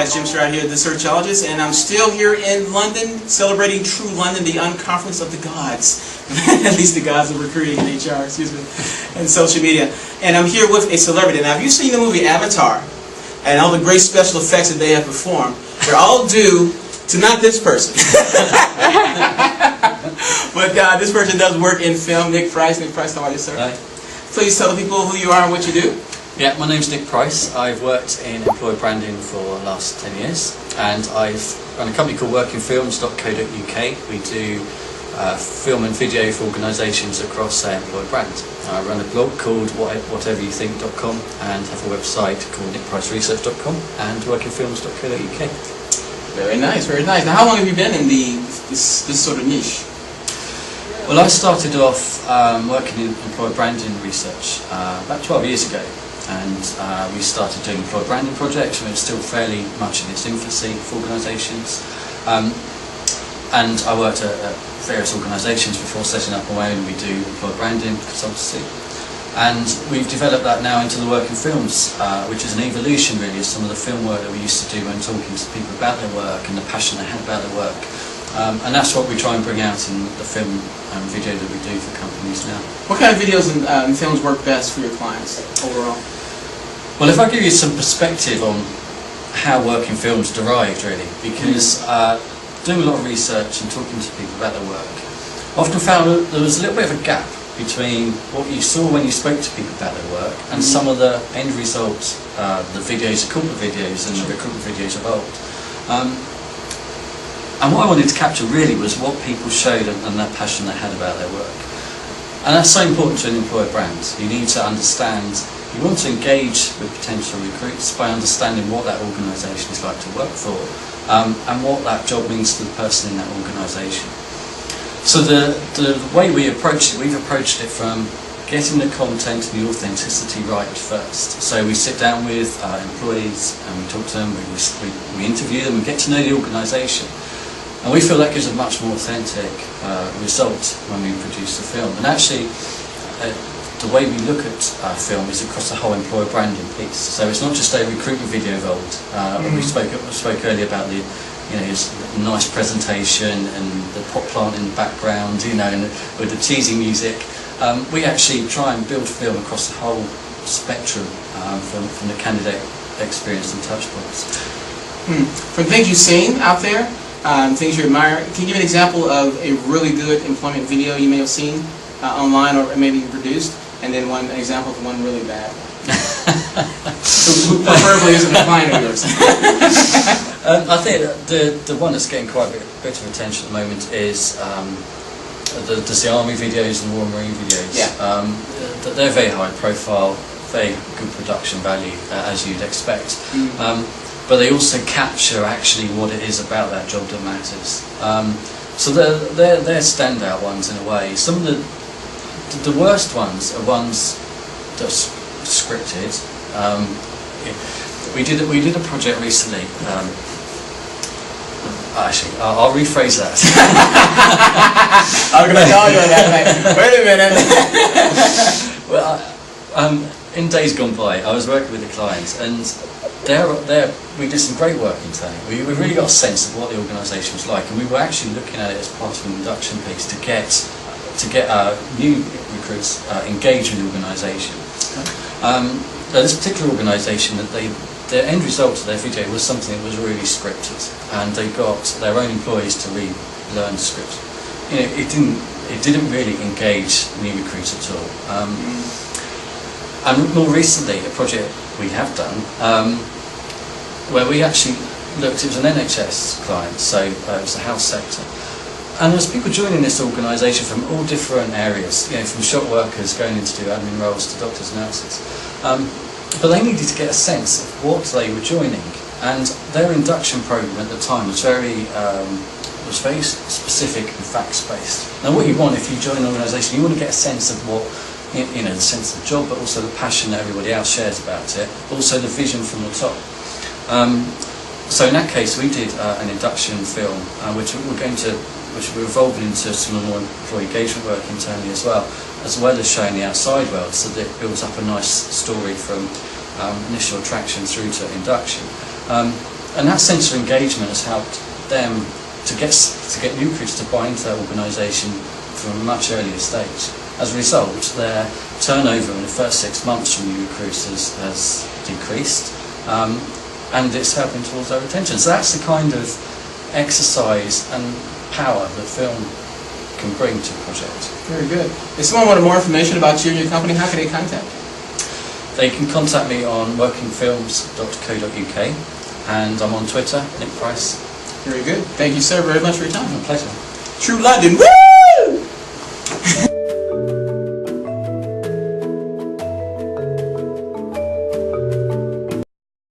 guys, Jim Stroud here, the Searchologist, and I'm still here in London celebrating TRU London, the unconference of the gods. At least the gods of recruiting and HR, excuse me, and social media. And I'm here with a celebrity. Now, have you seen the movie Avatar and all the great special effects that they have performed? They're all due to not this person. But this person does work in film. Nick Price. Nick Price, how are you, sir? Hi. Please tell the people who you are and what you do. Yeah, my name's Nick Price. I've worked in employer branding for the last 10 years, and I've run a company called workingfilms.co.uk. We do film and video for organisations across employer brand. I run a blog called whateveryouthink.com and have a website called nickpriceresearch.com and workingfilms.co.uk. Very nice, very nice. Now, how long have you been in this sort of niche? Well, I started off working in employer branding research about 12 years ago, and we started doing employer branding projects when it's still fairly much in its infancy for organisations. And I worked at various organisations before setting up my own. We do employer branding consultancy, and we've developed that now into the work in films, which is an evolution really of some of the film work that we used to do when talking to people about their work and the passion they had about their work. And that's what we try and bring out in the film and video that we do for companies now. What kind of videos and films work best for your clients overall? Well, if I give you some perspective on how working films derived really, because doing a lot of research and talking to people about their work, I often found that there was a little bit of a gap between what you saw when you spoke to people about their work and some of the end results, the videos, the corporate videos and the recruitment videos of old. And what I wanted to capture really was what people showed and that passion they had about their work. And that's so important to an employer brand. You need to understand, you want to engage with potential recruits by understanding what that organisation is like to work for and what that job means to the person in that organisation. So the way we approach it, we've approached it from getting the content and the authenticity right first. So we sit down with employees and we talk to them, we interview them and get to know the organisation. And we feel that gives a much more authentic result when we produce the film. And actually, the way we look at film is across the whole employer branding piece. So it's not just a recruitment video involved. We spoke earlier about the, his nice presentation and the pot plant in the background, and with the cheesy music. We actually try and build film across the whole spectrum from the candidate experience and touch points. From things you've seen out there, things you admire, can you give an example of a really good employment video you may have seen online or maybe produced, and then one example of one really bad? Who preferably isn't a client of yours? I think the one that's getting quite a bit of attention at the moment is the Army videos and War and Marine videos. Yeah. They're very high profile, very good production value, as you'd expect. But they also capture actually what it is about that job that matters. So they're standout ones in a way. Some of the worst ones are ones that's scripted. We did a project recently. Actually, I'll rephrase that. I'm going to tell you that. Wait a minute. Well, in days gone by, I was working with a client, and we did some great work internally. We really got a sense of what the organisation was like, and we were actually looking at it as part of an induction piece to get new recruits engaged with the organisation. This particular organisation, their end result of their video was something that was really scripted, and they got their own employees to relearn the script. It didn't really engage new recruits at all. And more recently, a project we have done, where we actually looked, it was an NHS client, so it was the health sector. And there's people joining this organisation from all different areas, from shop workers going in to do admin roles to doctors and nurses. But they needed to get a sense of what they were joining, and their induction programme at the time was very specific and facts-based. Now what you want if you join an organisation, you want to get a sense of what, the sense of the job, but also the passion that everybody else shares about it, but also the vision from the top. So in that case, we did an induction film, which we're evolving into some more employee engagement work internally as well as showing the outside world, so that it builds up a nice story from initial attraction through to induction. And that sense of engagement has helped them to get new recruits to buy into their organisation from a much earlier stage. As a result, their turnover in the first 6 months from new recruits has decreased, and it's helping towards their retention. So that's the kind of exercise and power that film can bring to a project. Very good. If someone wanted more information about you and your company, how can they contact you? They can contact me on workingfilms.co.uk, and I'm on Twitter, Nick Price. Very good. Thank you, sir, very much for your time. My pleasure. TRU London. Woo!